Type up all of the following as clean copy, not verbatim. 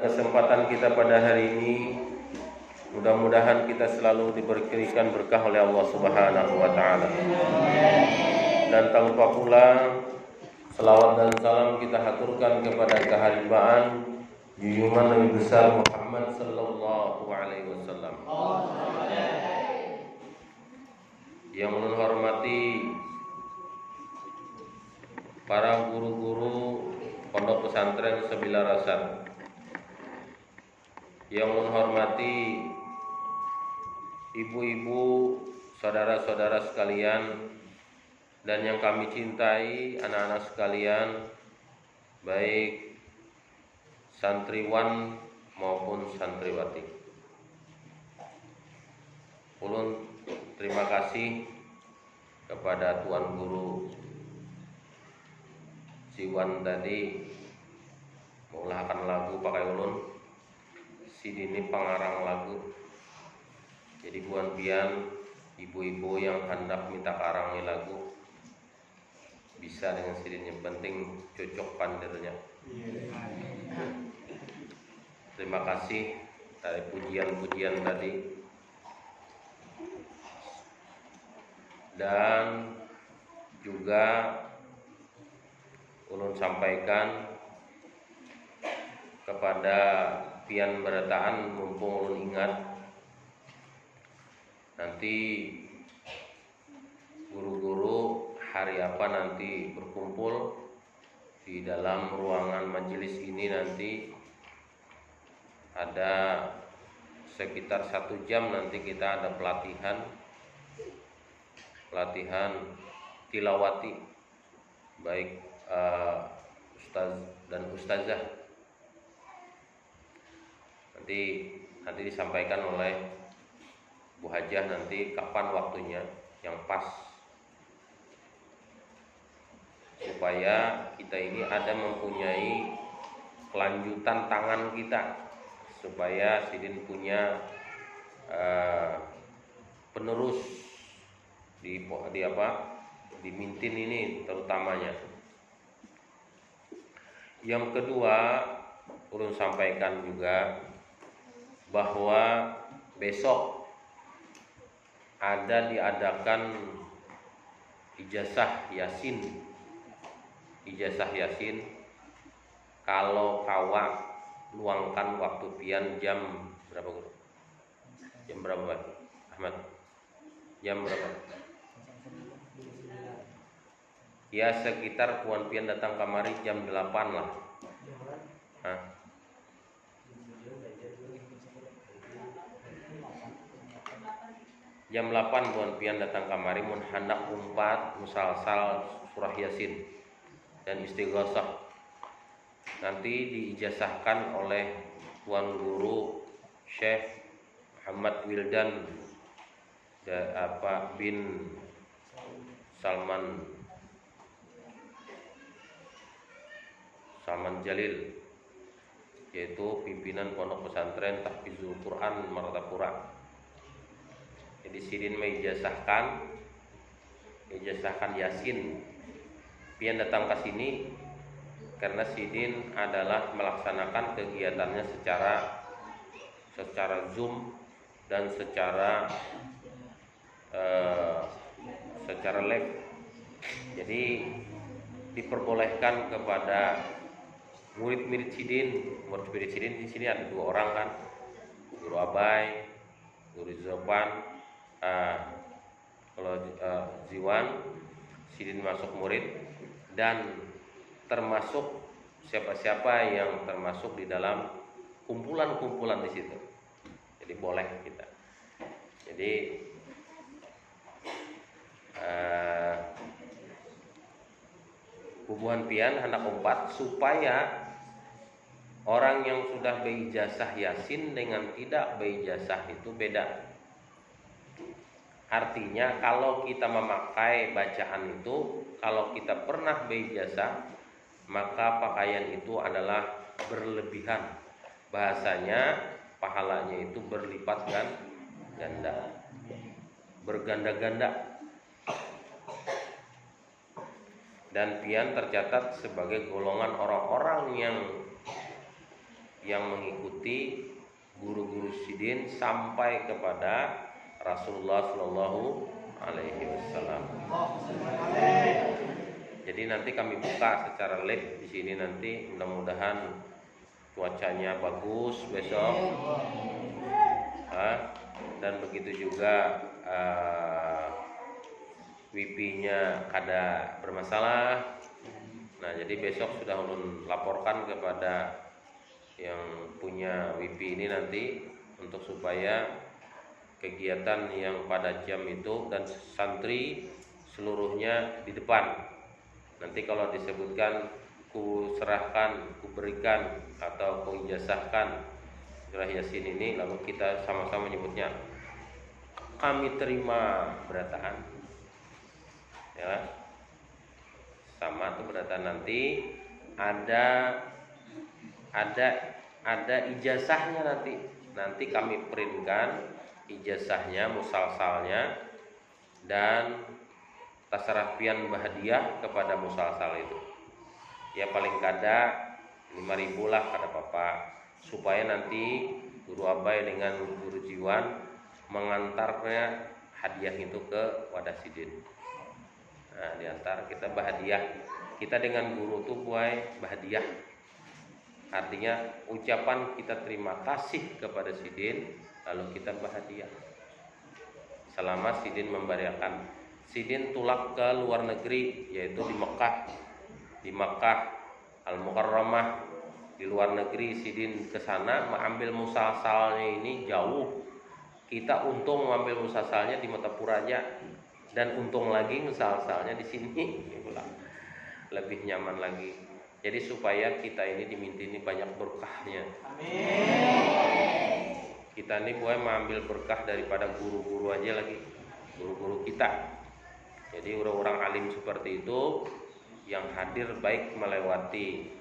kesempatan kita pada hari ini, mudah-mudahan kita selalu diberikan berkah oleh Allah Subhanahu wa taala. Dan tak lupa pula selawat dan salam kita haturkan kepada keharibaan junjungan Nabi besar Muhammad sallallahu alaihi wasallam. Yang ulun hormati para guru-guru Pondok Pesantren Sebila Rasad, yang ulun hormati ibu-ibu, saudara-saudara sekalian, dan yang kami cintai anak-anak sekalian, baik santriwan maupun santriwati. Ulun terima kasih kepada Tuan Guru Siwan tadi mengulaskan lagu pakai ulun. Sidini pengarang lagu. Jadi buan pian ibu-ibu yang hendak minta karangi lagu bisa dengan sidin, yang penting cocok pandirnya. Terima kasih dari pujian-pujian tadi. Dan juga ulun sampaikan kepada pian berataan, mumpung ulun ingat, nanti guru-guru hari apa nanti berkumpul di dalam ruangan majelis ini. Nanti ada sekitar 1 jam nanti kita ada pelatihan tilawati, baik ustaz dan ustazah. Nanti disampaikan oleh Bu Hajah nanti kapan waktunya yang pas, supaya kita ini ada mempunyai kelanjutan tangan kita, supaya sidin punya penerus di Mintin ini terutamanya. Yang kedua, ulun sampaikan juga bahwa besok ada diadakan ijazah yasin. Kalau kawak luangkan waktu pian jam berapa, Guru? Jam berapa, Ahmad? Jam berapa? Ya sekitar puan pian datang kamari jam 8 lah. Jam 8 puan pian datang kamari mun hendak umpat musalsal surah Yasin dan istighosah. Nanti diijazahkan oleh Tuan Guru Syekh Muhammad Wildan bin Salman Jalil, yaitu pimpinan Pondok Pesantren Tahfizul Quran Martapura. Jadi sidin meijazahkan Yasin. Pian datang ke sini karena sidin adalah melaksanakan kegiatannya secara Zoom dan secara live. Jadi diperbolehkan kepada murid sidin di sini ada 2 orang kan, Guru Abai, Guru Zopan. Kalau Ziwan sidin masuk murid, dan termasuk siapa-siapa yang termasuk di dalam kumpulan di situ. Jadi boleh kita. Jadi bubuhan pian hendak umpat supaya orang yang sudah beijazah yasin dengan tidak beijazah itu beda. Artinya kalau kita memakai bacaan itu, kalau kita pernah beijazah, maka pakaian itu adalah berlebihan. Bahasanya pahalanya itu berlipat ganda, berganda-ganda. Dan pian tercatat sebagai golongan orang-orang yang mengikuti guru-guru sidin sampai kepada Rasulullah Shallallahu Alaihi Wasallam. Jadi nanti kami buka secara live di sini nanti, mudah-mudahan cuacanya bagus besok. Dan begitu juga wifi-nya kada bermasalah. Nah, jadi besok sudah ulun laporkan kepada yang punya wifi ini nanti untuk supaya kegiatan yang pada jam itu dan santri seluruhnya di depan. Nanti kalau disebutkan ku serahkan, ku berikan atau ku ijazahkan surah Yasin ini, lalu kita sama-sama menyebutnya kami terima berataan, ya sama tuh berataan. Nanti ada ijazahnya, nanti kami printkan ijazahnya, musalsalnya, dan tasarapian bahadiah kepada musalsal itu. Ya paling kada 5.000 lah kada apa-apa, supaya nanti guru abai dengan guru jiwan mengantarnya hadiah itu ke wadah sidin. Nah, diantar kita bahadiah, kita dengan guru tuh buai bahadiah, artinya ucapan kita terima kasih kepada sidin, lalu kita bahadiah selama sidin memberiakan. Sidin tulak ke luar negeri, yaitu di Makkah Al-Mukarramah, di luar negeri. Sidin ke sana mengambil musalsalnya ini jauh. Kita untung mengambil musalsalnya di Matapura aja, dan untung lagi musalsalnya di sini, lebih nyaman lagi. Jadi supaya kita ini diminta ini banyak berkahnya. Amin. Kita ini boleh mengambil berkah daripada guru-guru aja lagi, guru-guru kita. Jadi orang-orang alim seperti itu yang hadir baik melewati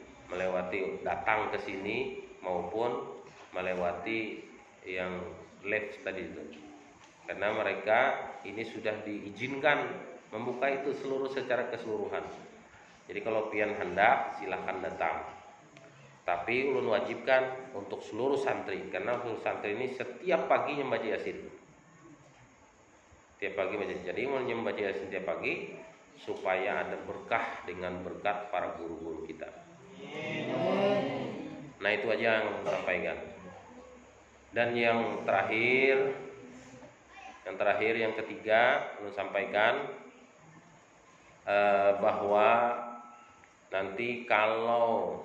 datang ke sini maupun melewati yang live tadi itu. Karena mereka ini sudah diizinkan membuka itu secara keseluruhan. Jadi kalau pian hendak silahkan datang. Tapi ulun wajibkan untuk seluruh santri, karena seluruh santri ini setiap paginya baca Yasin. Tiap pagi baca. Jadi mau membaca Yasin tiap pagi supaya ada berkah dengan berkat para guru-guru kita. Nah, itu aja yang saya sampaikan. Dan yang terakhir yang ketiga saya sampaikan bahwa nanti kalau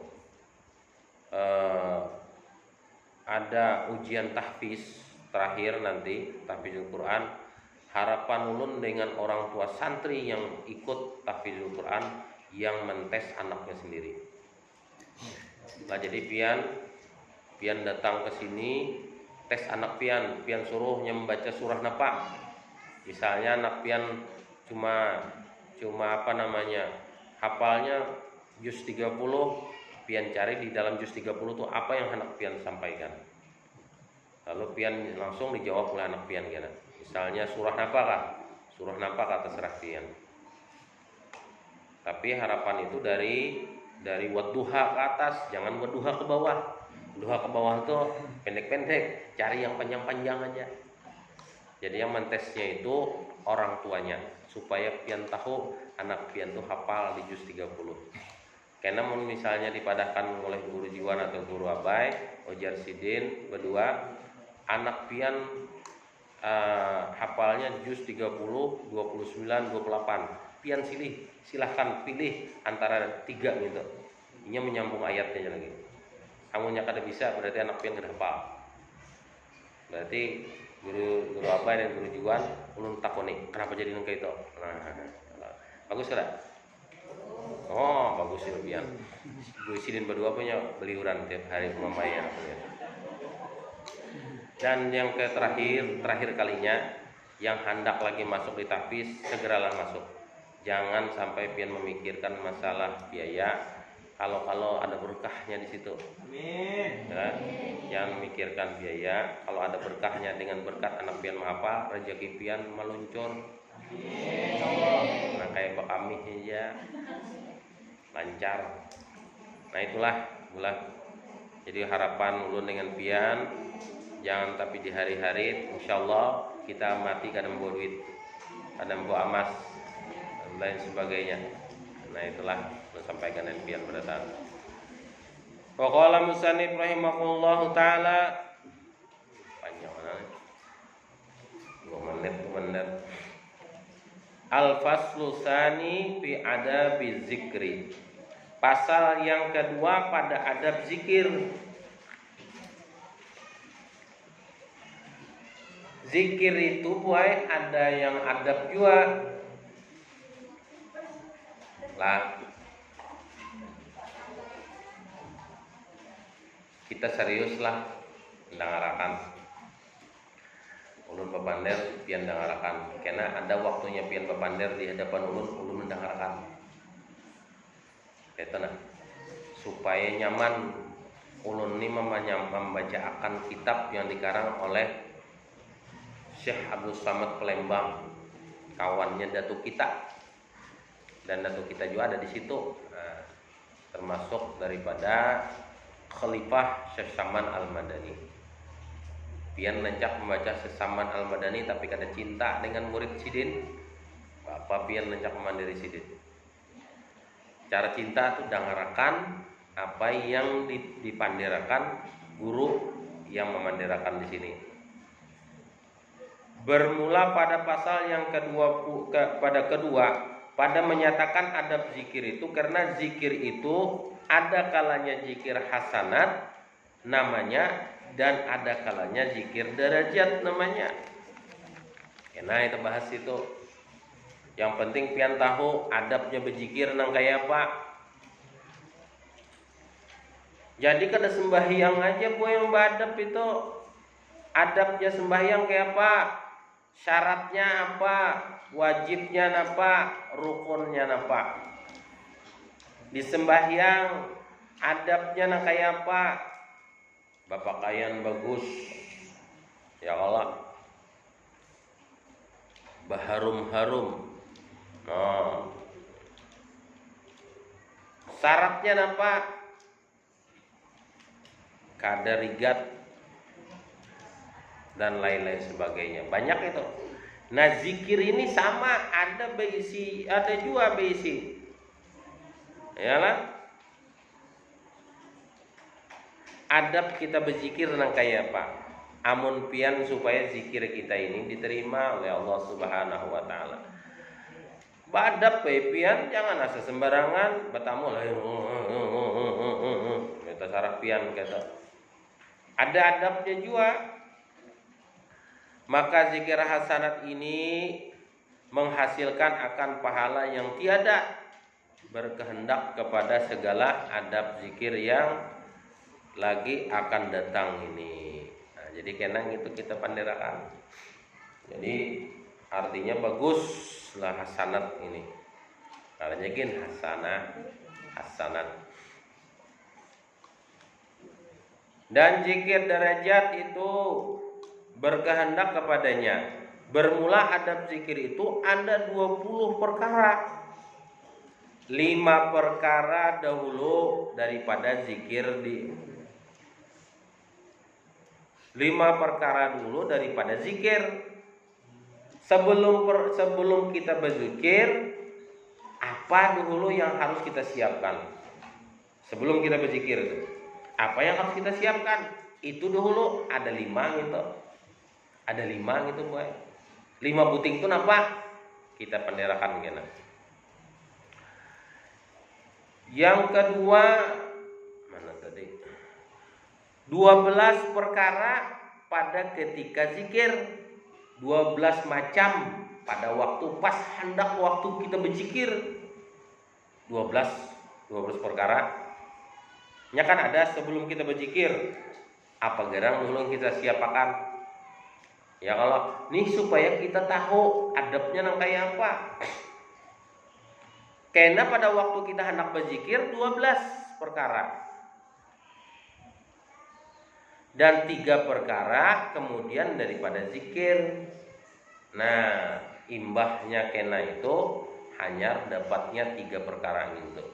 ada ujian tahfiz terakhir nanti tahfizul Quran, harapan ulun dengan orang tua santri yang ikut tahfizul Quran yang mentes anaknya sendiri. Nah, jadi pian datang ke sini, tes anak pian suruhnya membaca surah napa. Misalnya anak pian cuma hafalnya juz 30, pian cari di dalam juz 30 itu apa yang anak pian sampaikan. Lalu pian langsung dijawab oleh anak pian gitu. Misalnya surah napa terserah pian. Tapi harapan itu dari wadduha ke atas, jangan wadduha ke bawah. Wadduha ke bawah itu pendek-pendek, cari yang panjang-panjang aja. Jadi yang mentesnya itu orang tuanya, supaya pian tahu anak pian tuh hafal di juz 30. Karena misalnya dipadahkan oleh guru jiwan atau guru abai, ujar sidin berdua, anak pian hafalnya juz 30, 29, 28. Pian silahkan pilih antara 3 gitu. Ini menyambung ayatnya lagi. Kamu kada bisa, berarti anak pian kada hafal. Berarti guru abai dan guru jiwan ulun takoni, kenapa jadi nengka itu? Nah, bagus kada? Oh, bagus ya pian. Guru sidin berdua punya beliuran tiap hari pemamaian. Dan yang terakhir kalinya, yang hendak lagi masuk di tahfiz, segeralah masuk. Jangan sampai pian memikirkan masalah biaya. Kalau ada berkahnya di situ. Amin. Ya, jangan memikirkan biaya. Kalau ada berkahnya dengan berkat anak pian menghafal, rezeki pian meluncur. Amin. Nah, kayak Pak Amih aja lancar. Nah, itulah Jadi harapan ulun dengan pian jangan tapi di hari-hari insyaallah kita mati kadang bawa duit, kadang bawa emas dan lain sebagainya. Nah itulah ulun sampaikan dengan pian pada saat. Wa qala musannif rahimahullahu taala, panjang mana? 2 menit. Al-faslu tsani fi adabi zikri. Pasal yang kedua pada adab zikir. Zikir itu boy ada yang adab juga. Lah kita seriuslah ndangarakan. Ulun papander pian ndangarakan. Karena ada waktunya pian papander di hadapan ulun ndangarakan. Itu nah, supaya nyaman ulun ini membaca akan kitab yang dikarang oleh Syekh Abdul Samad Palembang, kawannya Datuk kita, dan Datuk kita juga ada di situ. Nah, termasuk daripada Khalifah Syekh Saman Al-Madani. Pian lencak membaca Syekh Saman Al-Madani tapi kada cinta dengan murid Sidin. Bapak pian lencak mandiri Sidin. Cara cinta itu dangarakan apa yang dipandirakan guru yang memandirakan di sini. Bermula pada pasal yang kedua pada menyatakan adab zikir itu, karena zikir itu ada kalanya zikir hasanat namanya dan ada kalanya zikir derajat namanya. Nah kita bahas itu. Yang penting pian tahu adabnya berzikir nang kayak apa. Jadi kada sembahyang aja boy yang badab itu. Adabnya sembahyang kayak apa? Syaratnya apa? Wajibnya apa? Rukunnya apa? Di sembahyang adabnya nang kayak apa? Bapakaian bagus. Ya Allah. Baharum-harum. Oh. Syaratnya apa? Kadarigat dan lain-lain sebagainya. Banyak itu. Nah zikir ini sama, ada beisi, ada juga beisi. Yalah. Adab kita berzikir nang kayak apa? Amun pian supaya zikir kita ini diterima oleh Allah Subhanahu wa taala. Badab pian jangan asa sembarangan bertamu lah. Kita saraf pian kata. Ada adabnya juga. Maka zikir hasanat ini menghasilkan akan pahala yang tiada berkehendak kepada segala adab zikir yang lagi akan datang ini. Nah, jadi kenang itu kita pandirakan. Jadi artinya baguslah hasanat ini. Kalau nyakin hasanat. Dan zikir derajat itu berkehendak kepadanya. Bermula adab zikir itu ada 20 perkara. 5 perkara dahulu daripada zikir 5 perkara dulu daripada zikir. Sebelum kita berzikir, apa dulu yang harus kita siapkan? Sebelum kita berzikir itu, apa yang harus kita siapkan? Itu dulu ada 5 gitu. Ada 5 gitu boy. 5 buting itu apa? Kita penderakan gini. Yang kedua, mana tadi? 12 perkara pada ketika zikir. 12 macam pada waktu pas hendak waktu kita berzikir. 12 perkara. Nya kan ada sebelum kita berzikir. Apa gerang dulu kita siapakan? Ya kalau nih supaya kita tahu adabnya nang kayak apa. Karena pada waktu kita hendak berzikir 12 perkara. Dan 3 perkara kemudian daripada zikir. Nah, imbahnya kena itu hanya dapatnya 3 perkara itu.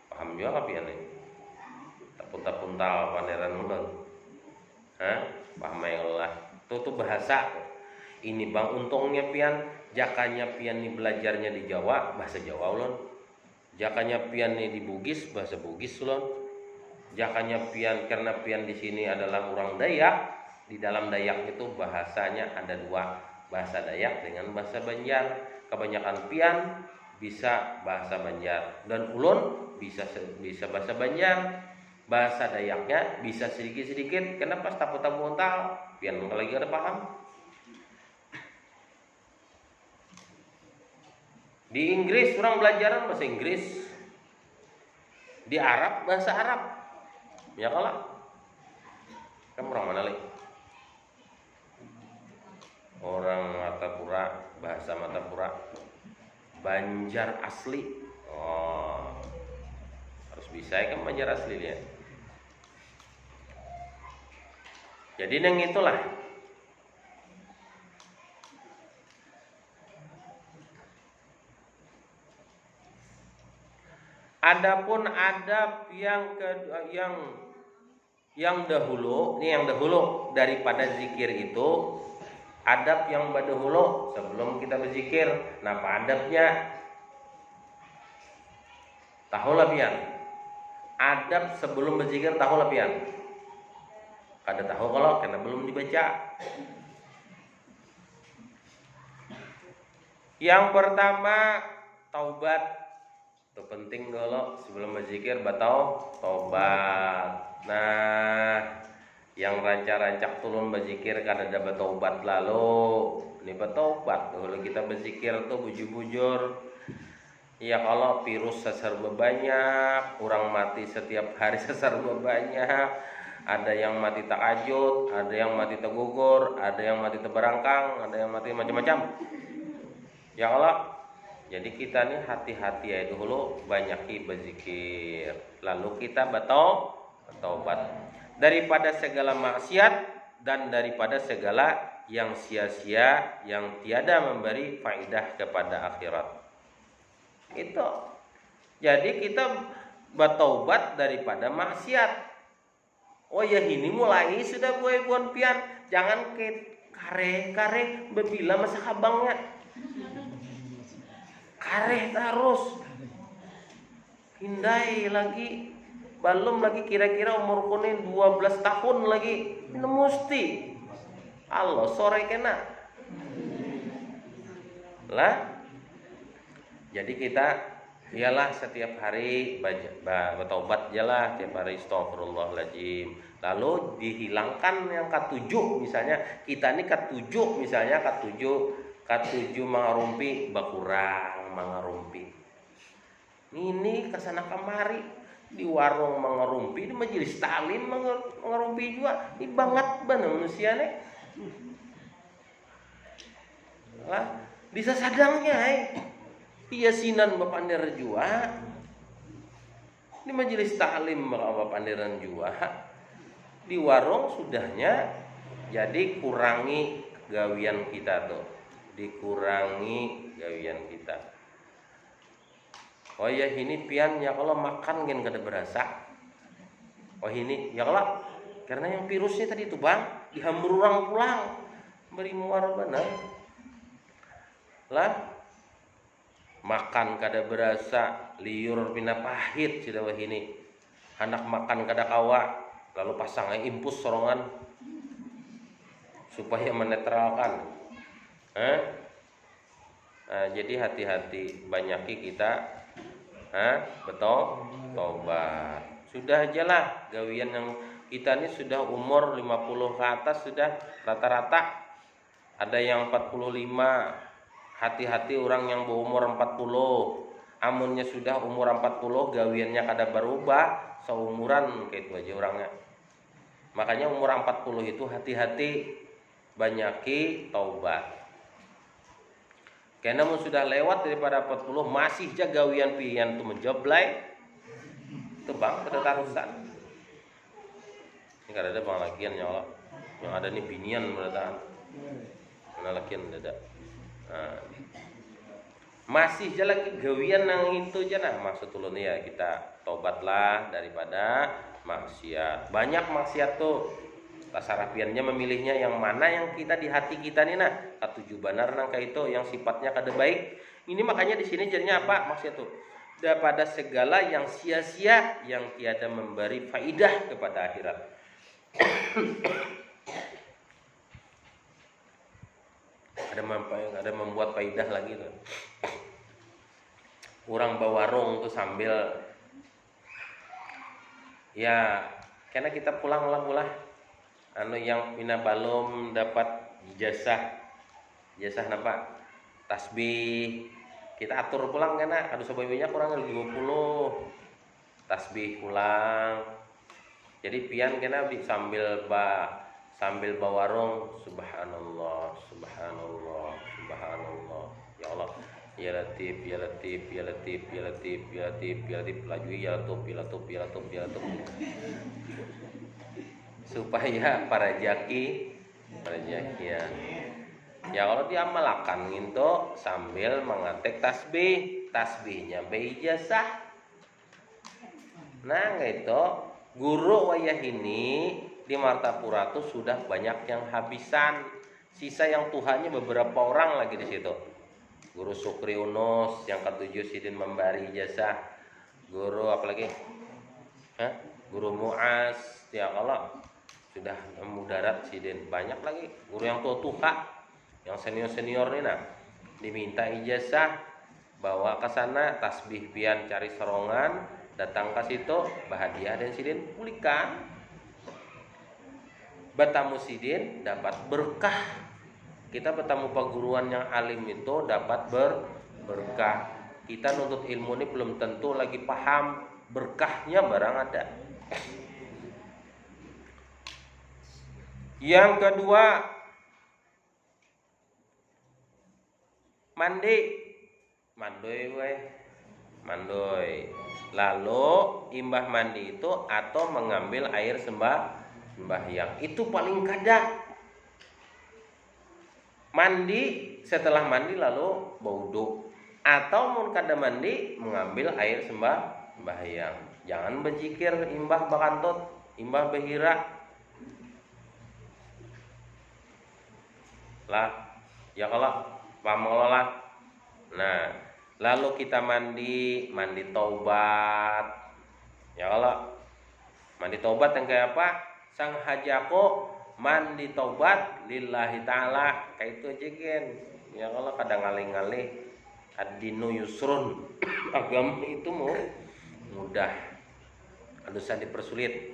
Paham juga apa ya nih? puntal panderan ulun. Pahmailah. Itu bahasa. Ini bang untungnya pian, jakanya pian nih belajarnya di Jawa, bahasa Jawa ulun. Jakanya pian nih di Bugis, bahasa Bugis ulun. Jakanya pian karena pian di sini adalah orang Dayak. Di dalam Dayak itu bahasanya ada dua, bahasa Dayak dengan bahasa Banjar. Kebanyakan pian bisa bahasa Banjar dan ulun bisa bahasa Banjar. Bahasa Dayaknya bisa sedikit-sedikit. Kenapa tapu-tapu untal? Pian lagi ada paham. Di Inggris orang belajaran bahasa Inggris. Di Arab bahasa Arab. Ya kalah. Kamu orang mana lagi? Orang Matapura, bahasa Matapura. Banjar asli. Harus bisa kan Banjar asli dia. Jadi yang itulah. Adapun adab yang dahulu, ini yang dahulu daripada zikir itu, adab yang dahulu sebelum kita berzikir. Apa adabnya? Tahu lah pian. Adab sebelum berzikir tahu lah pian. Kada tahu kalau karena belum dibaca. Yang pertama taubat. Itu penting kalau sebelum berzikir batau taubat. Nah, yang rancak-rancak turun berzikir kada ada bataubat lalu. Ini bataubat kalau kita berzikir tuh bujur-bujur. Ya kalau virus seserba banyak, orang mati setiap hari seserba banyak. Ada yang mati tahajud, ada yang mati tegugur, ada yang mati teberangkang, ada yang mati macam-macam. Ya Allah, jadi kita nih hati-hati ya dulu, banyaki berzikir. Lalu kita bertaubat daripada segala maksiat dan daripada segala yang sia-sia yang tiada memberi faedah kepada akhirat. Itu. Jadi kita bertaubat daripada maksiat. Oh ya ini mulai sudah buan pian, jangan ke kare berbila masa kabangnya. Kare terus. Hindai lagi, belum lagi kira-kira umur kuning 12 tahun lagi. Ini mesti. Allah sore kena. Lah. Jadi kita ialah setiap hari bertobat jalah, tiap hari astagfirullahaladzim. Lalu dihilangkan yang ketujuh, misalnya kita ini ketujuh, misalnya ketujuh mengarumpi bakurang mengarumpi. Ini kesana kemari di warung mengarumpi, di majelis taklim mengarumpi juga. Ini banget bener manusia nih. Lah, bisa sadangnya Yasinan bapandir jua di majelis taklim bapandiran jua, di warung sudahnya. Jadi kurangi gawian kita tuh, dikurangi gawian kita. Oh ya ini pian ya kalau makan gen kada berasa. Oh ini ya kalau karena yang virusnya tadi itu bang dihambur orang pulang beri muar benar lah. Makan kada berasa, liur pina pahit sudah ini. Anak makan kada kawa, lalu pasangnya impus sorongan supaya menetralkan. Nah, jadi hati-hati, banyaki kita betul tobat. Sudah aja lah gawian yang kita ini sudah umur 50 ke atas sudah rata-rata. Ada yang 45. Hati-hati orang yang berumur 40. Amunnya sudah umur 40, gawiannya kada berubah, seumuran kayak itu aja orangnya. Makanya umur 40 itu hati-hati, banyaki taubat. Karena sudah lewat daripada 40 masih jaga gawian pian tu menjoblai. Itu bang ketetarusan. Ini kada ada bang lagian ya Allah. Yang ada nih binian berarti. Mana lagian ada. Masih jalan gawian nang itu aja nah maksud ulun ya kita tobatlah daripada maksiat. Banyak maksiat tuh. Tasarapiannya memilihnya yang mana yang kita di hati kita nih nah. Katuju benar nangka itu yang sifatnya kada baik. Ini makanya di sini jadinya apa maksiat tuh? Daripada segala yang sia-sia yang tiada memberi faidah kepada akhirat. Ada membuat faidah lagi tuh. Orang bawarung tuh sambil ya karena kita pulang anu yang pina balum dapat ijazah napa tasbih kita atur pulang karena aduh sebaiknya kurang 20 tasbih pulang jadi pian kena sambil bawarung subhanallah ya Allah ya latif laju ya latuf supaya para jaki ya kalau diamalkan gitu sambil mengetik tasbihnya beijazah. Nah gitu guru wayah ini di Martapura tuh sudah banyak yang habisan, sisa yang Tuhannya beberapa orang lagi di situ. Guru Sukri Unus yang ketujuh sidin memberi ijazah, guru apalagi guru Muaz ya kalau sudah mudarat sidin banyak lagi guru yang tua yang senior nih nah diminta ijazah bawa ke sana tasbih pian cari serongan datang ke situ bahagia dan sidin pulihkan bertamu sidin dapat berkah kita bertamu perguruan yang alim itu dapat berkah kita nuntut ilmu ini belum tentu lagi paham berkahnya barang ada. Yang kedua mandoi. Lalu imbah mandi itu atau mengambil air sembahyang itu paling kada. Mandi setelah mandi lalu bauduk atau mun kada mandi mengambil air sembahyang. Jangan berzikir imbah bakantut, imbah behira. Lah, ya kalau pamolah. Nah, lalu kita mandi taubat. Ya kalau mandi taubat yang kayak apa? Sang hajako mandi taubat lillahi ta'ala kayak itu aja kan. Ya kalau kadang ngalih-ngalih ad-dinu yusrun agama itu mudah ada usah dipersulit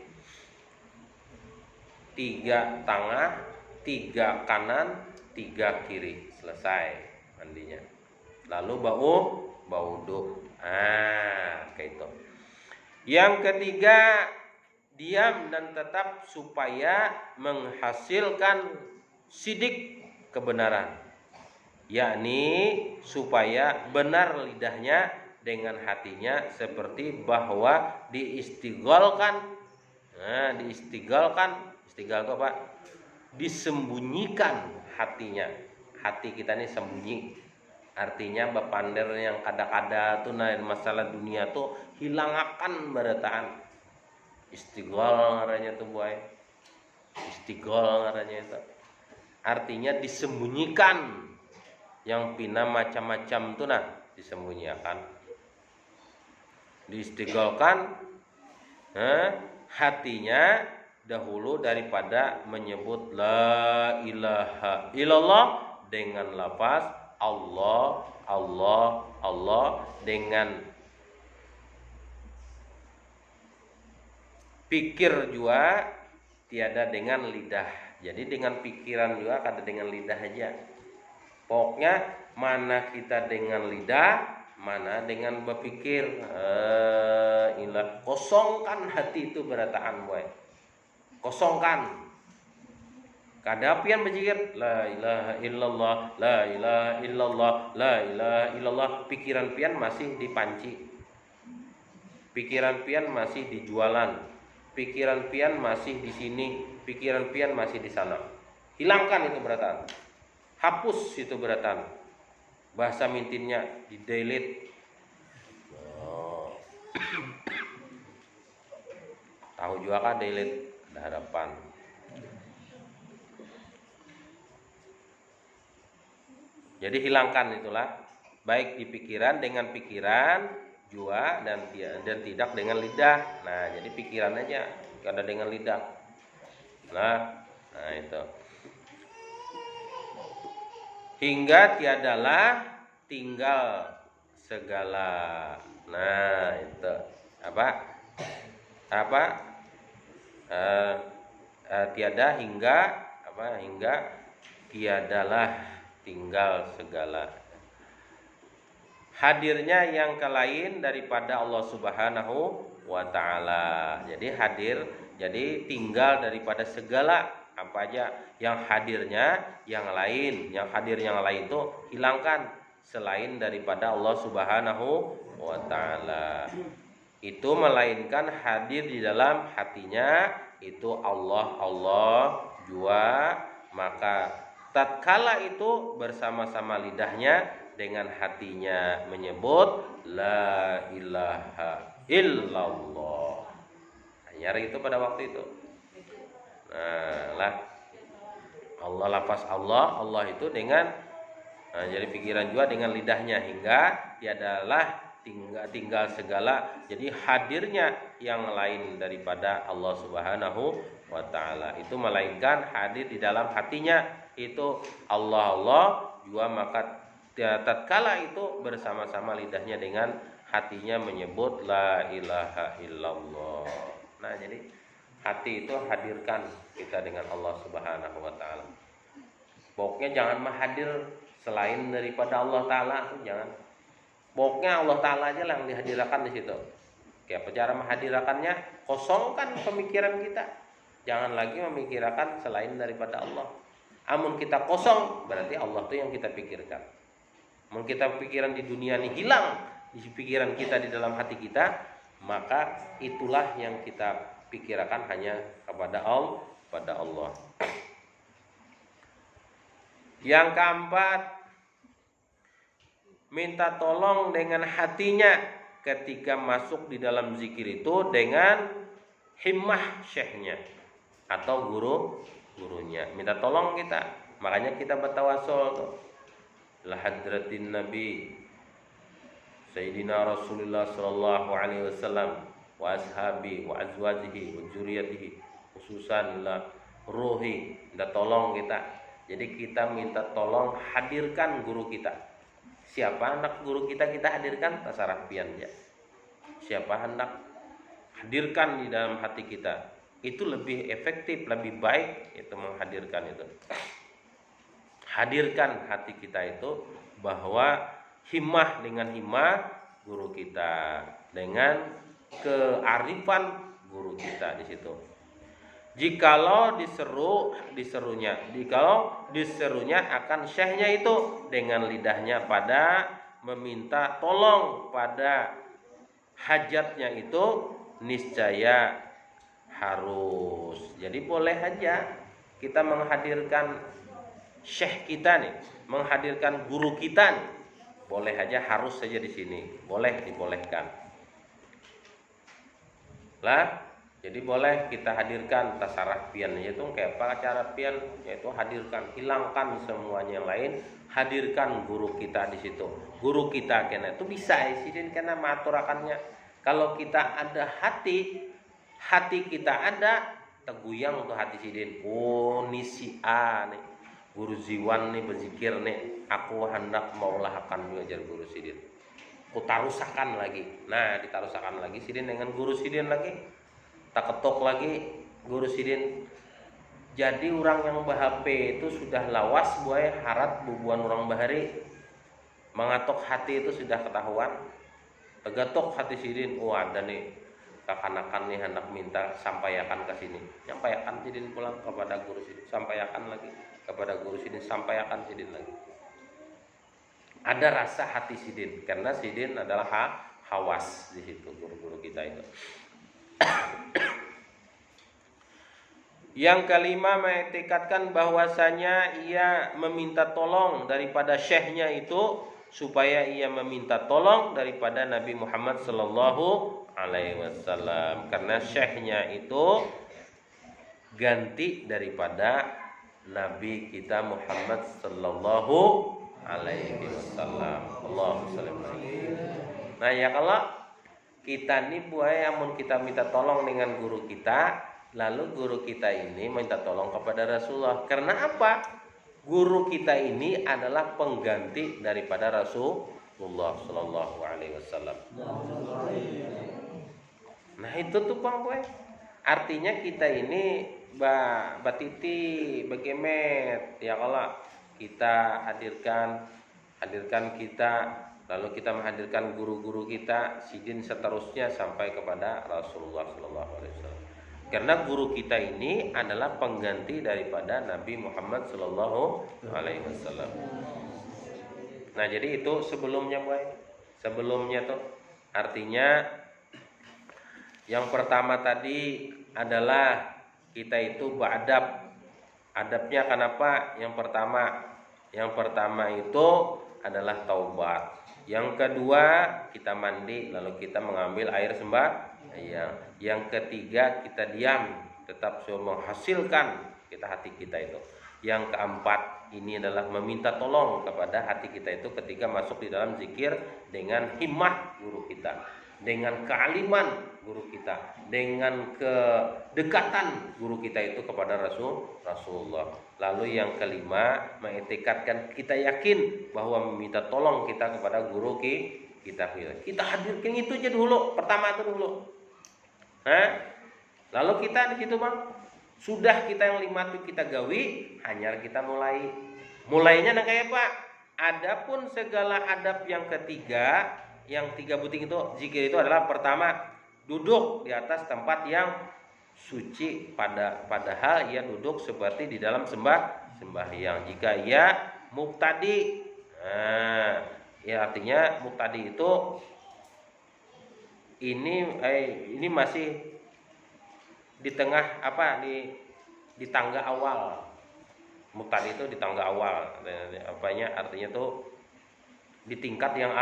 3 tengah 3 kanan 3 kiri selesai mandinya lalu bauduk kayak itu. Yang ketiga diam dan tetap supaya menghasilkan sidik kebenaran yakni supaya benar lidahnya dengan hatinya seperti bahwa diistighalkan istighal apa disembunyikan hatinya hati kita ini sembunyi artinya bepander yang kada-kada tuh nah masalah dunia tuh hilangakan berataan istighal ngarannya tuh boy istighal ngarannya itu artinya disembunyikan yang pina macam-macam tuh nah disembunyikan diistighalkan hatinya dahulu daripada menyebut la ilaha illallah dengan lafaz Allah dengan pikir juga tiada dengan lidah. Jadi dengan pikiran juga kada dengan lidah aja. Pokoknya mana kita dengan lidah, mana dengan berpikir. Kosongkan hati itu berataan boy. Kosongkan. Kada pian berzikir la ilaha illallah, la ilaha illallah, la ilaha illallah. Pikiran pian masih dipanci. Pikiran pian masih dijualan. Pikiran pian masih di sini, pikiran pian masih di sana. Hilangkan itu berataan. Hapus itu berataan. Bahasa mintinnya di delete. Tahu juga kan delete, ada harapan. Jadi hilangkan itulah, baik di pikiran dengan pikiran jua dan tidak dengan lidah. Nah, jadi pikiran aja, ada dengan lidah. Nah itu. Hingga tiadalah tinggal segala. Nah, itu apa? Tiada hingga apa? Hingga tiadalah tinggal segala. Hadirnya yang lain daripada Allah Subhanahu wa taala. Jadi hadir, jadi tinggal daripada segala apa aja yang hadirnya yang lain. Yang hadir yang lain itu hilangkan selain daripada Allah Subhanahu wa taala. Itu melainkan hadir di dalam hatinya itu Allah jua, maka tatkala itu bersama-sama lidahnya dengan hatinya menyebut la ilaha illallah. Hanya itu pada waktu itu. Nah, Allah, lafaz Allah itu dengan jadi pikiran juga dengan lidahnya hingga tiadalah tinggal segala. Jadi hadirnya yang lain daripada Allah Subhanahu wa taala itu melainkan hadir di dalam hatinya itu Allah juga, maka tatkala itu bersama-sama lidahnya dengan hatinya menyebut la ilaha illallah. Nah, jadi hati itu hadirkan kita dengan Allah Subhanahu wa taala. Pokoknya jangan menghadir selain daripada Allah taala, jangan. Pokoknya Allah taala aja yang dihadirkan di situ. Kayak cara menghadirkannya, kosongkan pemikiran kita. Jangan lagi memikirkan selain daripada Allah. Amun kita kosong, berarti Allah itu yang kita pikirkan. Amun kita pikiran di dunia ini hilang, di pikiran kita di dalam hati kita, maka itulah yang kita pikirkan hanya kepada Allah. Yang keempat, minta tolong dengan hatinya ketika masuk di dalam zikir itu dengan himmah syekhnya atau gurunya. Minta tolong kita. Makanya kita bertawasul tuh. La hadratin Nabi Sayyidina Rasulullah sallallahu alaihi wasallam wa ashabi wa azwajihi wa dzurriyyatihi khususan la ruhi. Minta tolong kita. Jadi kita minta tolong hadirkan guru kita. Siapa hendak guru kita hadirkan, tasarruf pian dia. Siapa hendak hadirkan di dalam hati kita, itu lebih efektif, lebih baik itu menghadirkan itu. Hadirkan hati kita itu bahwa himmah dengan himmah guru kita, dengan kearifan guru kita di situ. Jikalau diserunya akan syekhnya itu dengan lidahnya pada meminta tolong pada hajatnya itu niscaya harus. Jadi boleh aja kita menghadirkan syekh kita nih, menghadirkan guru kita nih. Boleh aja, harus saja di sini. Boleh, dibolehkan. Jadi boleh kita hadirkan tasarruf pian, yaitu kayak apa cara pian, yaitu hadirkan, hilangkan semuanya yang lain, hadirkan guru kita di situ. Guru kita kena itu bisa sidin kena maturakannya. Kalau kita ada hati kita ada teguyang untuk hati sidin. Oh, ni si A nih, guru Ziwan nih berzikir nih, aku hendak maulah akan belajar guru sidin. Ku tarusakan lagi. Nah, ditarusakan lagi sidin dengan guru sidin lagi. Tak ketok lagi guru sidin. Jadi orang yang bah-HP itu sudah lawas buaya harat bubuan orang bahari. Mengatok hati itu sudah ketahuan. Tegatok hati sidin, oh ada nih kakanakan nih hendak minta sampaikan ke sini. Sampaikan sidin pulang kepada guru sidin, sampaikan lagi kepada guru sidin, sampaikan sidin lagi. Ada rasa hati sidin karena sidin adalah hawas di situ guru-guru kita itu. Yang kelima, mengetikatkan bahwasanya ia meminta tolong daripada syekhnya itu supaya ia meminta tolong daripada Nabi Muhammad sallallahu alaihi wasallam, karena syekhnya itu ganti daripada Nabi kita Muhammad sallallahu alaihi wasallam. Allahumma shalli alaihi. Nah ya, kalau kita nih buaya amun kita minta tolong dengan guru kita, lalu guru kita ini minta tolong kepada Rasulullah. Karena apa? Guru kita ini adalah pengganti daripada Rasulullah sallallahu alaihi wasallam. Nah itu tuh Bang Boy. Artinya kita ini batiti bagemet ya, kalau kita hadirkan kita, lalu kita menghadirkan guru-guru kita, sidin seterusnya sampai kepada Rasulullah sallallahu alaihi wasallam. Karena guru kita ini adalah pengganti daripada Nabi Muhammad sallallahu alaihi wasallam. Nah, jadi itu sebelumnya, Boy. Sebelumnya tuh artinya yang pertama tadi adalah kita itu beradab. Adabnya kenapa? Yang pertama itu adalah taubat. Yang kedua kita mandi, lalu kita mengambil air sembahyang. Yang ketiga kita diam, tetap menghasilkan kita hati kita itu. Yang keempat ini adalah meminta tolong kepada hati kita itu ketika masuk di dalam zikir dengan himmah guru kita, dengan kealiman guru kita, dengan kedekatan guru kita itu kepada Rasulullah. Lalu yang kelima, mengetikatkan kita yakin bahwa meminta tolong kita kepada guru kita. Kita hadirkan itu aja dulu, pertama itu dulu. Lalu kita di situ Bang, sudah kita yang 5 itu kita gawi, hanya kita mulainya nah kayak Pak. Adapun segala adab yang ketiga, yang 3 buting itu zikir itu adalah pertama, duduk di atas tempat yang suci, padahal ia duduk seperti di dalam sembahyang. Jika ia muqtadi, ya artinya muqtadi itu ini masih di tengah di tangga awal. Muqtadi itu di tangga awal. Artinya tuh di tingkat yang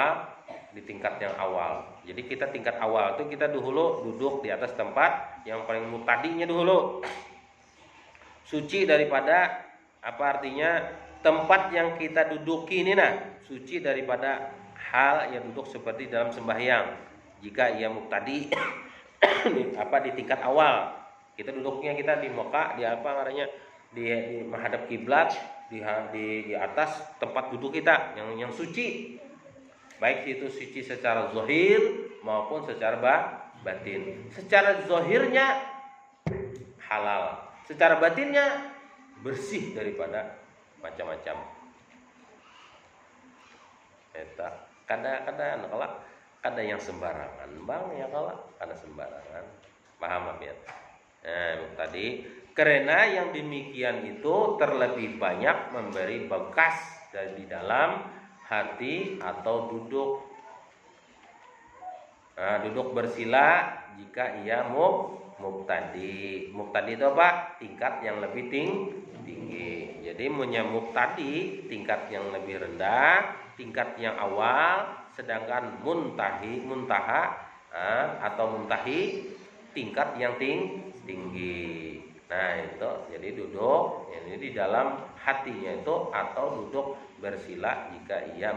awal. Jadi kita tingkat awal itu kita dulu duduk di atas tempat yang paling muqtadinya dulu. Suci daripada artinya tempat yang kita duduki ini suci daripada hal yang duduk seperti dalam sembahyang. Jika ia muqtadi di tingkat awal, kita duduknya kita di Mekah, di menghadap kiblat, di atas tempat duduk kita yang suci, baik itu suci secara zahir maupun secara batin. Secara zahirnya halal, secara batinnya bersih daripada macam-macam. Eta kadang ada yang sembarangan Bang ya, kalau ada sembarangan, paham ya. Tadi karena yang demikian itu terlebih banyak memberi bekas dari dalam hati atau duduk bersila jika ia muqtadi. Muqtadi itu apa? Tingkat yang lebih tinggi. Jadi menyambut tadi tingkat yang lebih rendah, tingkat yang awal, sedangkan muntaha atau muntahi tingkat yang tinggi. Nah itu jadi duduk ini di dalam hatinya itu, atau duduk bersila jika ia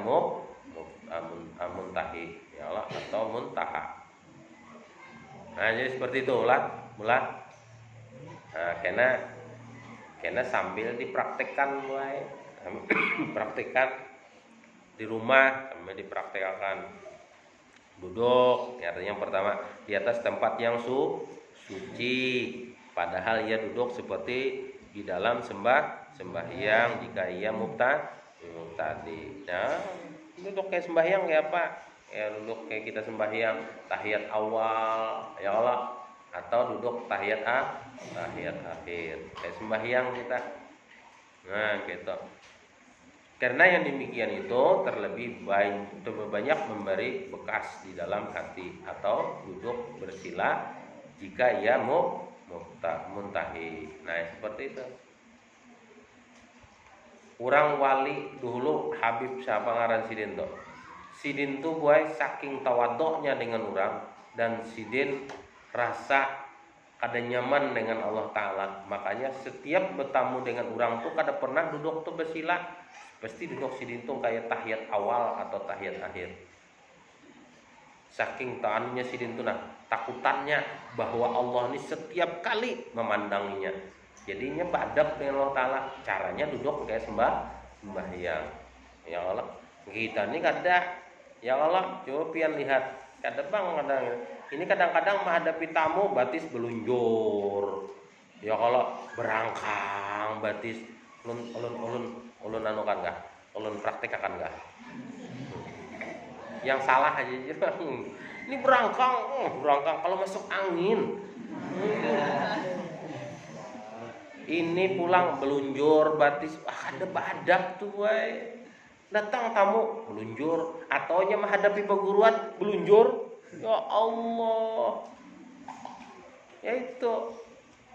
muntahi ya Allah, atau muntaha. Nah jadi seperti itu mulai. Nah, karena sambil dipraktekkan mulai praktekkan di rumah, sambil dipraktekkan duduk ya, artinya yang pertama di atas tempat yang suci, padahal ia duduk seperti di dalam sembahyang jika ia muqtadi. Nah, duduk kayak sembahyang kayak apa? Ya duduk kayak kita sembahyang tahiyat awal ya Allah, atau duduk tahiyat akhir kayak sembahyang kita. Nah, gitu. Karena yang demikian itu terlebih banyak memberi bekas di dalam hati, atau duduk bersila jika ia muntahi. Nah, seperti itu. Urang wali dulu Habib siapa ngaran Sidin tuh. Sidin tuh boy saking tawaduknya dengan orang dan Sidin rasa kada nyaman dengan Allah Ta'ala. Makanya setiap bertamu dengan orang tuh kada pernah duduk tuh bersila. Pasti duduk Sidin tuh kayak tahiyat awal atau tahiyat akhir. Saking taannya Sidin tuh takutannya bahwa Allah ini setiap kali memandanginya. Jadinya badap dengan Allah Ta'ala. Caranya duduk kayak sembahyang. Ya Allah, kita ini kada. Ya Allah, coba pian lihat. Kadang ini kadang-kadang menghadapi tamu batis belunjur. Ya Allah, berangkang batis ulun anu kan enggak? Ulun praktikakan enggak? Yang salah aja. Ini berangkang kalau masuk angin. Ini pulang belunjur batis, ada badak tuh wae. Datang tamu belunjur, ataunya menghadapi perguruan belunjur. Ya Allah. Ya itu.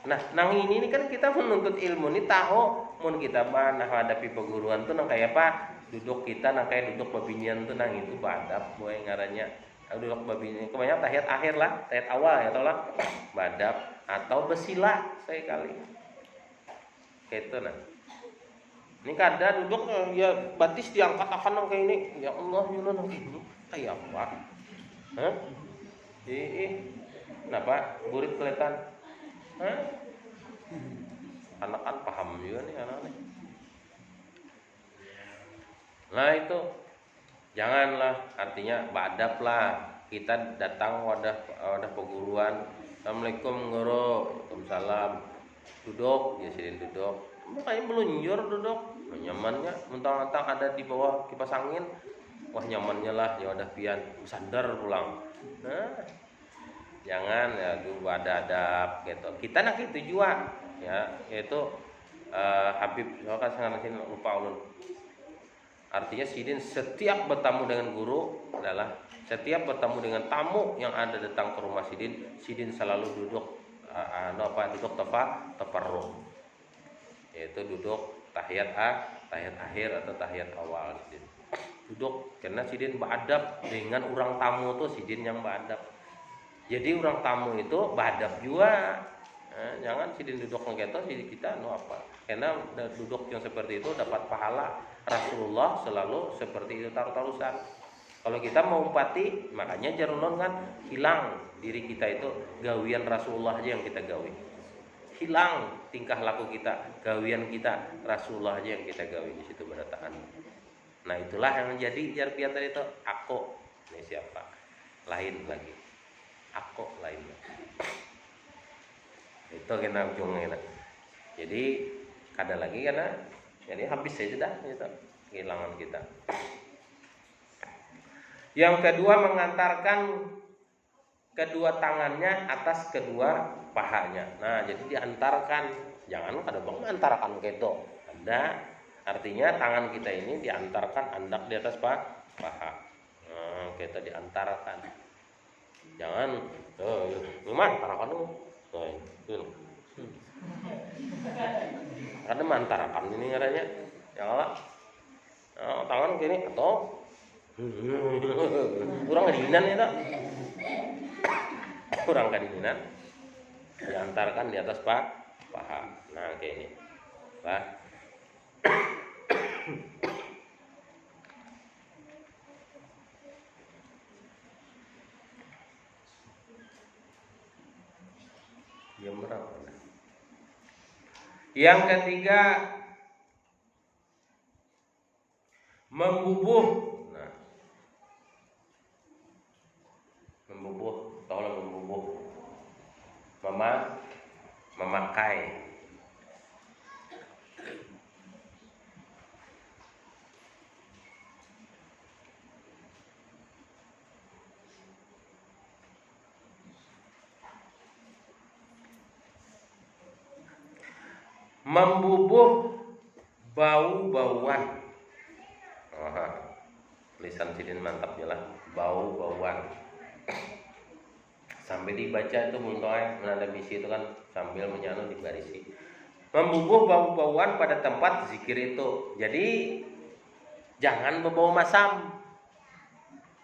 Nah, nang ini kan kita menuntut ilmu nih tahu mun kita menghadapi perguruan tuh nang kayak apa? Duduk kita nang kayak duduk babinian tuh nang itu badap boy ngarannya. Duduk babinian kebanyakan tahiyat akhir lah, tahiyat awal ya tau lah. Badap atau bersila sekali. Kayak itu nah. Ini kada duduk ya batis diangkat akan kayak ini. Ya Allah, nyulan ini kayak apa? Hah? Kenapa? Burit kelihatan. Hah? Anak kan paham juga nih anak nih. Nah itu janganlah, artinya badap lah. Kita datang wadah perguruan. Assalamualaikum guru. Waalaikumsalam. Duduk, ya Sidin duduk. Makanya melunjur duduk, nyamannya. Mentang-mentang ada di bawah kipas angin, wah nyamannya lah. Ya udah pian, sadar pulang. Nah, jangan ya tuh ada adab gitu. Kita nak itu juga, ya yaitu Habib. Soalnya sangat sini lupa ulun. Artinya Sidin setiap bertamu dengan guru adalah setiap bertamu dengan tamu yang ada datang ke rumah Sidin, Sidin selalu duduk duduk tafarruq, yaitu duduk tahiyat akhir atau tahiyat awal. Sidin duduk karena Sidin beradab dengan orang tamu tuh Sidin yang beradab. Jadi orang tamu itu beradab juga. Jangan Sidin duduk ngegeto Sidin kita apa? Karena duduk yang seperti itu dapat pahala Rasulullah selalu seperti itu tarusan. Kalau kita mau umpati, makanya jarulun kan hilang diri kita itu gawian Rasulullah aja yang kita gawi. Hilang tingkah laku kita, gawian kita Rasulullah aja yang kita gawi di situ berataan. Nah itulah yang menjadi jarpian tadi itu aku. Ini siapa? Lain lagi. Aku lain lagi. Itu kena ujungnya. Jadi kada lagi karena jadi habis saja dah gitu, kehilangan kita. Yang kedua mengantarkan kedua tangannya atas kedua pahanya. Nah, jadi diantarkan, jangan kada bang mengantarkan gitu. Ada artinya tangan kita ini diantarkan andak di atas paha. Nah, kita diantarkan. Jangan gimana antarkan lu. Itu. Karena mantarakan ini adanya, ya Allah, tangan gini atau kurang kedinginan ya tak? Kurang kedinginan, diantarkan di atas paha. Nah kayak ini, lah. Yang ketiga membubuh. Nah, membubuh, tolong membubuh. Memakai. Membubuh bau-bauan. Tulisan Sidin mantap ya lah, bau-bauan. Sampai dibaca itu muntoy menanda misi itu kan sambil menyanu di barisi. membubuh bau-bauan pada tempat zikir itu. Jadi jangan berbau masam.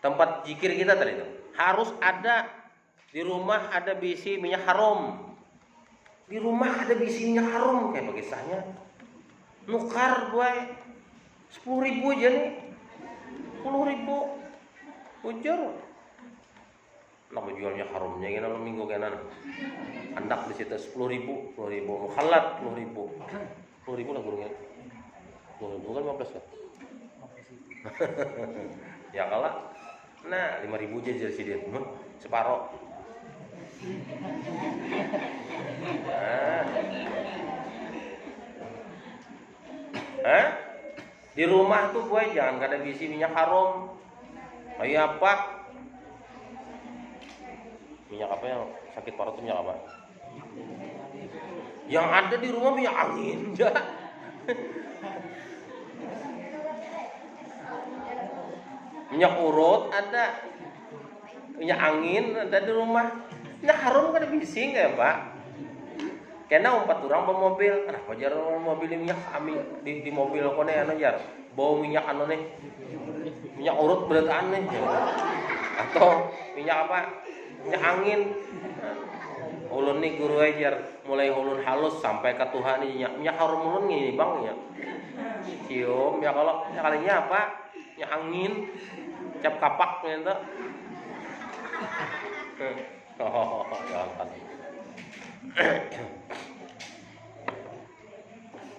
Tempat zikir kita tadi itu harus ada. Di rumah ada bisi minyak harum. Di rumah ada bisi minyak harum kayak bagisahnya. Nukar gue 10.000 aja nih. 10.000 ujar. Nama jualnya harumnya gini lo minggu kanan. Andak di situ 10.000 mukhalat 10.000 lah gurunya. 10.000 kan 15 kan? Ya kalah. Nah 5.000 aja jadi sih dia. Separoh. Di rumah tuh gue jangan kada bisi minyak harum. Kayak apa? Minyak apa yang sakit parut itu minyak apa? Yang ada di rumah minyak angin ya. Minyak urut ada. Minyak angin ada di rumah. Minyak harum kada bisi enggak ya, Pak? Karena 4 orang bawa mobil, kenapa jar mobil minyak di mobil kone anu jar bau minyak anu nih, minyak urut berataan nih, atau minyak apa, minyak angin. Ulun nih guru ajar mulai ulun halus sampai ke Tuhan nih minyak harum ulun nih bang ya, cium ya kalau kalinya apa, minyak angin, cap kapak gitu. Oh, jangan.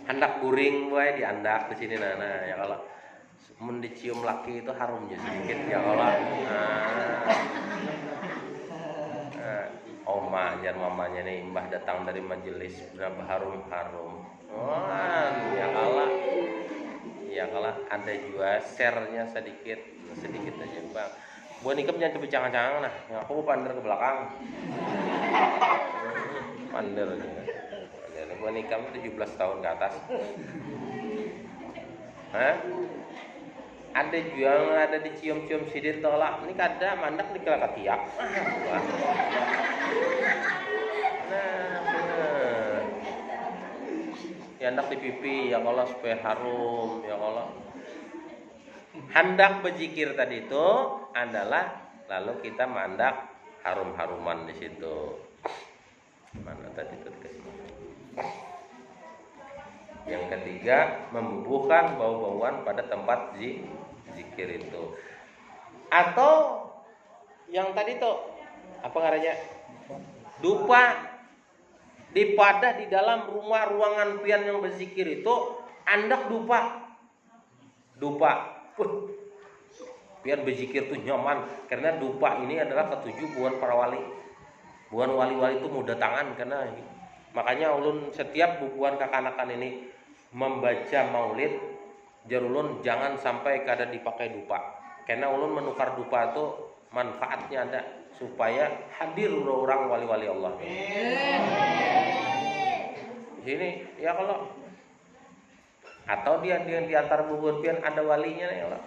Handak guring gue diandak di sini nana ya kalau mun dicium laki itu harumnya sedikit ya kalau oma jan mamanya nih mbah datang dari majelis berapa harum ya kalau ada juga share-nya sedikit aja bang. Buat nikep jangan kebicangan-cangan nah, yang aku pander ke belakang. Pander aja. Gua nikah 17 tahun ke atas. Ada jual, ada dicium-cium sidin tolak. Ini kada mandak di kelakatiak. Nah. Ya hendak di pipi ya kalau supaya harum ya kalau. Hendak berzikir tadi itu adalah lalu kita mandak harum-haruman di situ. Mana tadi itu dikasih. Yang ketiga, membubuhkan bau-bauan pada tempat zikir itu. Atau yang tadi tuh apa ngarannya? Dupa dipadah di dalam rumah ruangan pian yang berzikir itu andak dupa. Pian berzikir tuh nyaman karena dupa ini adalah ketujuh buan para wali. Buan wali-wali itu mudah tangan karena makanya ulun setiap bukuan kekanakan ini membaca maulid jarulun jangan sampai kada dipakai dupa. Karena ulun menukar dupa itu manfaatnya ada supaya hadir orang wali-wali Allah. Sini ya kalau atau dia di antar bukuan pian ada walinya ya Allah.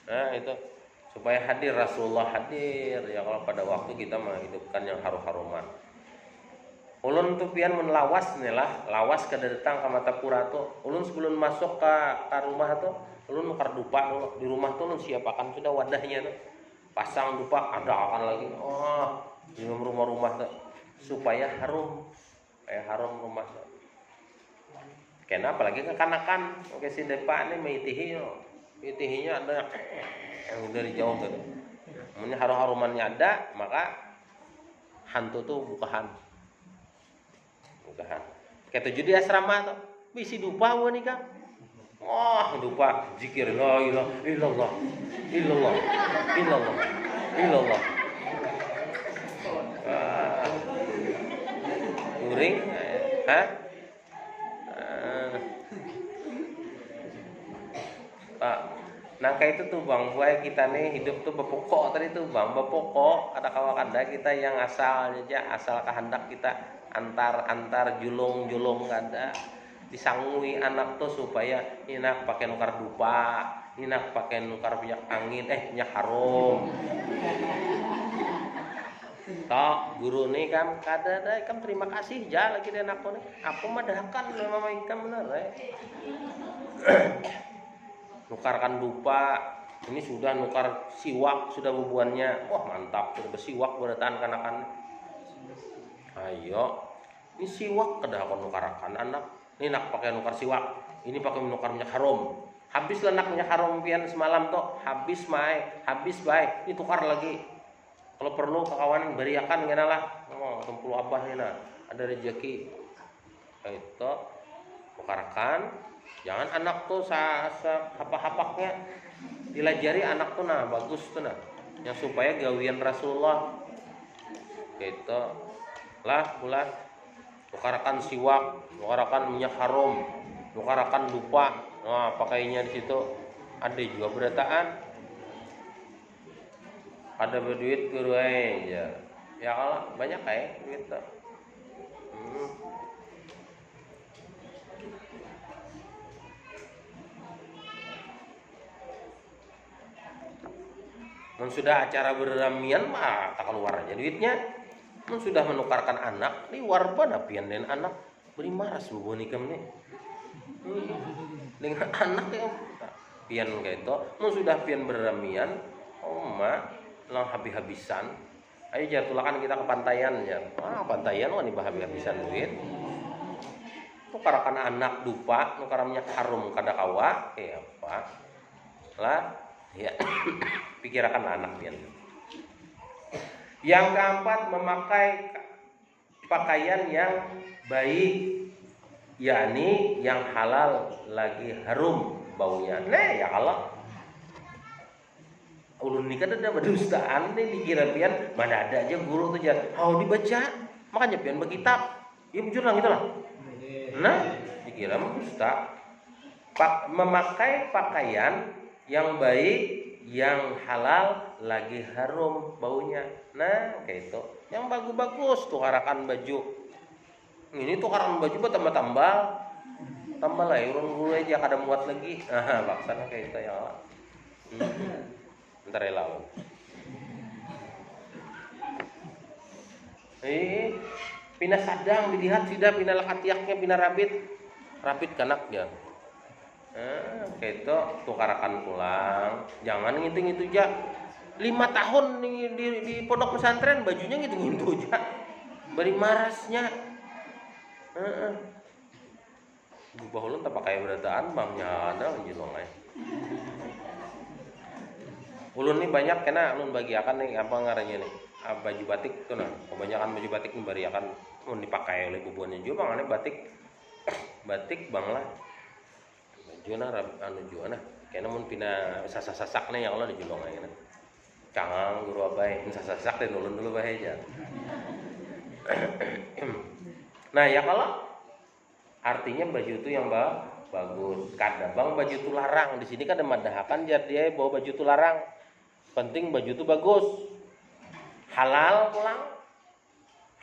Nah itu supaya hadir Rasulullah hadir ya kalau pada waktu kita menghidupkan yang harum-haruman. Ulun tuh pian menlawas nih lah, lawas ke datang ke mata pura tuh. Ulun sebelum masuk ke rumah tuh, ulun nukar dupa di rumah tuh ulun siapakan sudah wadahnya tuh. Pasang dupa ada akan lagi. Oh, di rumah-rumah tuh supaya harum rumah tuh. Kenapa lagi kekanakan? Oke si depan nih itihinya ada yang dari jauh tuh. Ini harum-harumannya ada, maka hantu tuh bukahan. Kayak tujuh di asrama tuh, bisi dupa gua nih Kang. Wah, dupa zikir la ilaha illallah. Guring, Pak. Nangka itu tuh bang, buat kita nih hidup tuh bepokok tadi tuh bang, bepokok ada kawakanda kita yang asal kehendak kita antar julung kada disangui anak tuh supaya inak pakai nukar dupa, inak pakai nukar minyak angin, minyak harum. Tok guru nih kan kada ada kan terima kasih ja lagi dan aku nih. Aku mah dahakan memang ikam bener nukarkan dupa. Ini sudah nukar siwak sudah bubuannya. Wah mantap sudah bersiwak beratan kanakan. Ayo. Ini siwak kedah aku nukarakan anak. Ini nak pakai nukar siwak. Ini pakai menukar minyak harum. Habis lah nak minyak harum pian semalam toh. Habis baik. Ini tukar lagi. Kalau perlu kawan beriakan ngena lah. Oh, tempul abah ngena. Ada rezeki. Itu tukarkan. Jangan anak tuh hapak-hapaknya dilajari anak tuh nah bagus tuh nah. Yang supaya gawian Rasulullah. Gitu. Lah bulan tukarkan siwak, tukarkan minyak harum, tukarkan dupa. Nah, pakainya di situ. Ada juga berataan. Ada berduit guru aja. Ya kalau banyak duit tuh. Sudah acara beramian mah tak keluar aja duitnya. Sudah menukarkan anak, ini warba pian dan anak beri maras bu nikam nih. Dengan anak yang pian kayak itu, sudah pian beramian, lang habis-habisan. Ayo jatulakan kita ke pantaian ya. Pantaian nih habis-habisan duit. Tukarakan anak dupa, nukar minyak harum kada kawa, apa? Lah, ya. Pikirkan anak pian. Yang keempat memakai pakaian yang baik, yakni yang halal lagi harum baunya. Nah ya Allah, ulun ini kan ada berdustaan nih dikira pian mana ada aja guru tuh jangan mau dibaca makanya pian berkitab ya bujur lah gitu lah. Nah dikira dusta. Memakai pakaian yang baik yang halal lagi harum baunya. Nah kayak itu yang bagus-bagus tukarakan baju. Ini tukaran baju buat tambah lah urun guru aja kada muat lagi. Baksana kayak itu ya Allah. Ntar elau. Pina sadang dilihat sudah pina lakatiaknya pina rapit kanaknya. Kayak itu tukarakan pulang. Jangan ngitung-ngitung aja 5 tahun di pondok pesantren bajunya ngitung-ngitung aja. Beri marasnya. Gubah ulun tak pakai berataan bangnya ada jenong ulun nih banyak kena ulun bagiakan nih apa ngarannya nih baju batik tuh nah. Kebanyakan baju batik nih bariakan dipakai oleh bubuannya juga bang batik bang lah. Juna juana kena mun pina sasak nih yang Allah dijulong aja nah. Cangang guru abai sasak dan ulun dulu bae aja. Nah ya kalau artinya baju itu yang bagus. Kada bang baju itu larang. Di sini kan ada madahakan jadi bawa baju itu larang. Penting baju itu bagus. Halal pulang.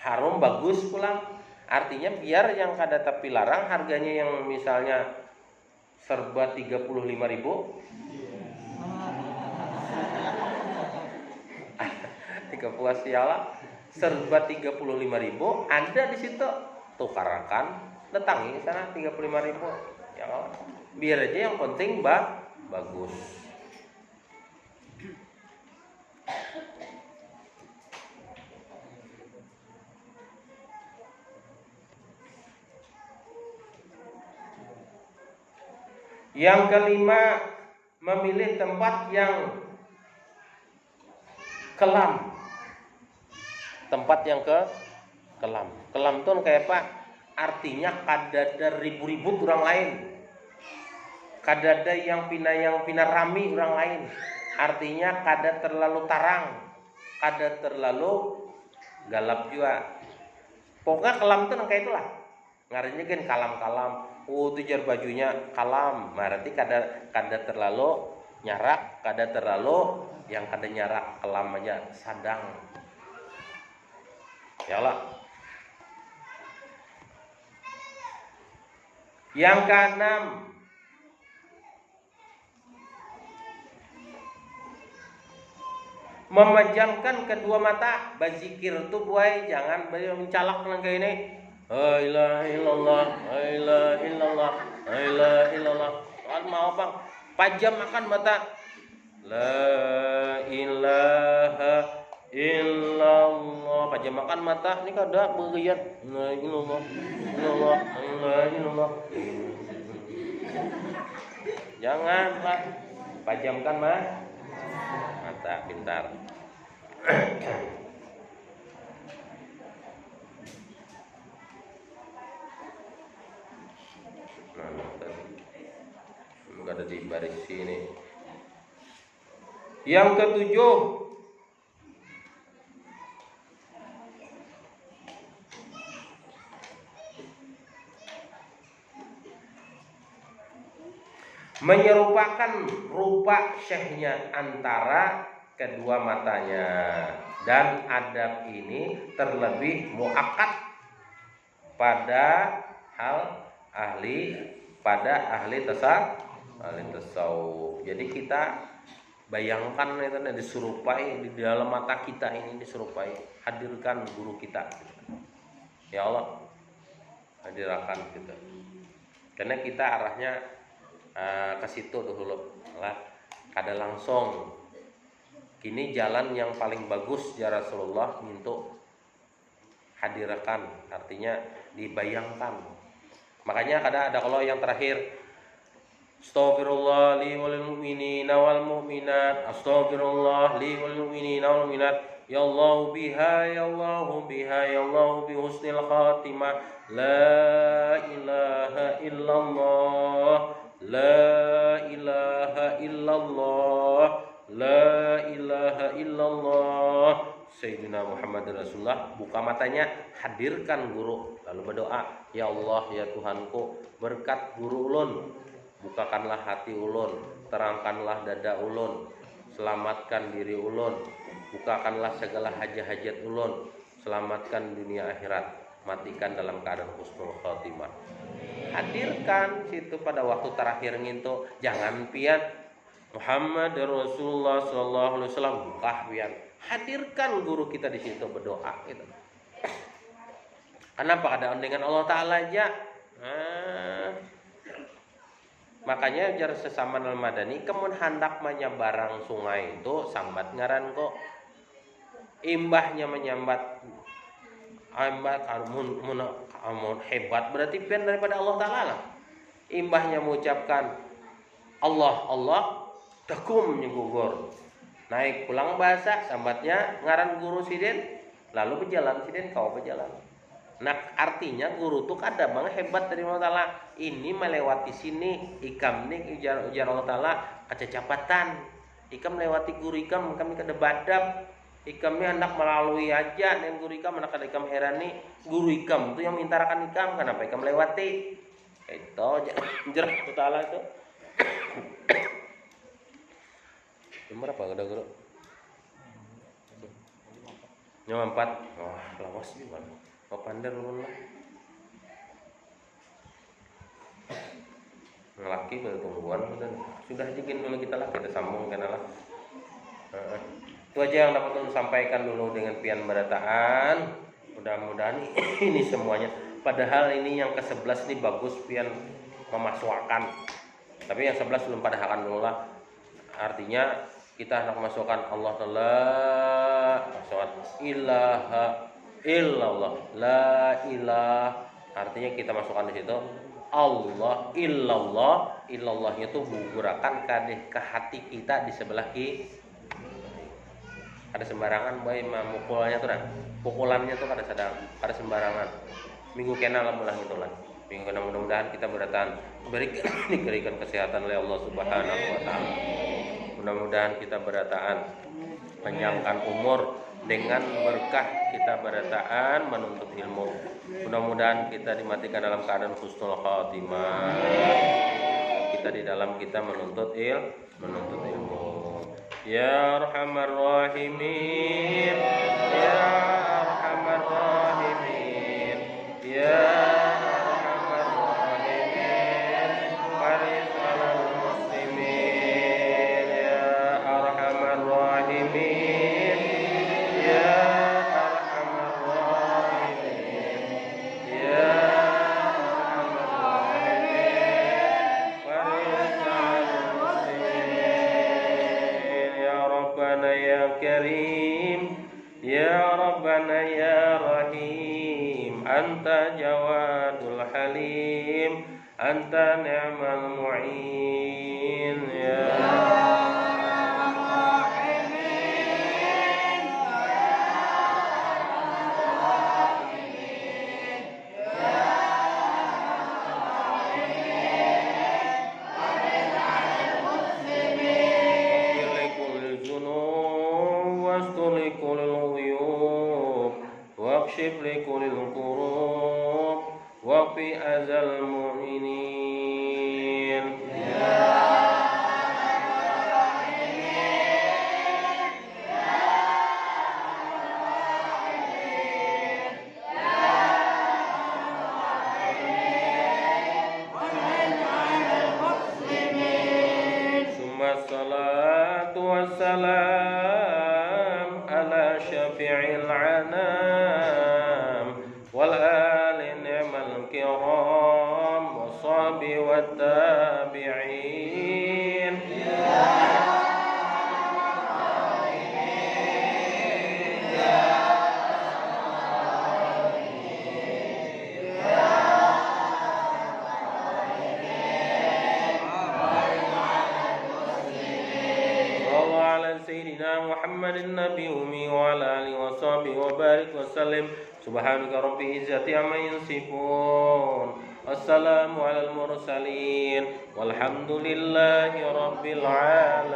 Harum bagus pulang. Artinya biar yang kada tapi larang harganya yang misalnya serba 35.000 tiga puas siala serba 35.000 ada di situ tukarakan datangi sana 35.000 ya kan biar aja yang penting bagus. Yang kelima, memilih tempat yang kelam. Tempat yang kelam. Kelam tuh kayak apa? Artinya kadada ribu-ribu orang lain. Kadada yang pina rami orang lain. Artinya kada terlalu tarang, kada terlalu galap juga. Pokoknya kelam tuh kayak itulah. Ngarannya kan kalam-kalam. Tujar bajunya kalam, berarti kada terlalu nyarak, kada terlalu yang kada nyarak kelam aja sadang. Ya Allah. Yang keenam, Memejamkan kedua mata, berzikir tuh buai, jangan mencalak nang kayak ini. La ilaha illallah, la ilaha illallah, la ilaha illallah. Mau bang, pajam makan mata. La ilaha illallah, pajam makan mata. Ini kada beriat. La ilallah, illallah, la ilallah. Janganlah pajamkan mata, pintar. Nah, ada di baris sini. Yang ketujuh, menyerupakan rupa syekhnya antara kedua matanya, dan adab ini terlebih muakkad pada ahli tasawuf. Jadi kita bayangkan itu diserupai di dalam mata kita ini, diserupai, hadirkan guru kita. Ya Allah, hadirkan kita. Karena kita arahnya ke situ dulu lah, kada langsung. Kini jalan yang paling bagus ya Rasulullah untuk hadirkan, artinya dibayangkan. Makanya ada kalau yang terakhir, Astaghfirullah li wal mu'minina wal mu'minat, Astaghfirullah li wal mu'minina wal mu'minat, ya Allah biha ya Allah biha ya Allah bi husnil khatimah, la ilaha illallah, la ilaha illallah, la ilaha illallah Sayyidina Muhammad Rasulullah. Buka matanya, hadirkan guru, lalu berdoa, ya Allah ya Tuhanku, berkat guru ulun, bukakanlah hati ulun, terangkanlah dada ulun, selamatkan diri ulun, bukakanlah segala hajat-hajat ulun, selamatkan dunia akhirat, matikan dalam keadaan husnul khotimah. Hadirkan situ pada waktu terakhir ngintu, jangan pian Muhammad Rasulullah sallallahu alaihi wasallam, buka pian. Hadirkan guru kita di situ, berdoa gitu. Kenapa keadaan dengan Allah Ta'ala aja? Makanya jar sesama Madani kemun hendak menyebarang sungai itu sambat ngaran kok. Imbahnya menyambat amun hebat berarti pian daripada Allah Ta'ala lah. Imbahnya mengucapkan Allah Allah takum nyugugur. Naik pulang bahasa sambatnya ngaran guru sidin, lalu berjalan sidin kau berjalan. Nah artinya guru tuh ada bang hebat dari Allah Ta'ala. Ini melewati sini ikam nih ujar Allah Ta'ala kecacapatan. Ikam melewati guru ikam kami kada badab. Ikam ini hendak melalui aja dengan guru ikam, hendak kada ikam herani. Guru ikam itu yang mintarakan ikam, kenapa ikam melewati? Itu ujar Allah Ta'ala itu. Nomor apa kada guru? Nomor 4. Wah, lawas gimana? Kau pandai ulun lah. Ngelaki bertungguan dan sudah jikin dulu kita lah, kita sambungkan lah. Itu aja yang dapat ulun sampaikan dulu dengan pian berataan. Mudah-mudahan ini semuanya. Padahal ini yang ke-11 nih bagus pian memasukkan. Tapi yang 11 belum pada hakan dulu lah. Artinya kita hendak memasukkan Allah Ta'ala, masukkan ilaha illallah, la ilah. Artinya kita masukkan di situ Allah illallah. Illallahnya itu gugurakan ke hati kita di sebelah kiri. Ada sembarangan boy mukulnya tuh, pukulannya tuh ada sembarangan. Minggu kena lah mulah itulah. Minggu kena mudah-mudahan kita beratan diberikan kesehatan oleh Allah Subhanahu wa taala. Mudah-mudahan kita berataan panjangkan umur dengan berkah kita berataan menuntut ilmu. Mudah-mudahan kita dimatikan dalam keadaan husnul khatimah. Kita di dalam kita menuntut ilmu. Ya Arhamar Rahimin, Ya Arhamar Rahimin, Ya Arhamar Rahimin, Faris alal muslimin, Ya Arhamar Rahimin. jawadul halim, anta ni'mal mu'in ya واكشف لكل الكروب وفي أذى المؤمنين ثم الصلاة والسلام على شفيع العنام والآل نعم الكرام والصحب والتابعين صلى على سيدنا محمد النبي الأمي وعلى آله وصحبه وبارك وسلم سبحانك رب العزة عما يصفون والسلام على المرسلين والحمد لله رب العالمين.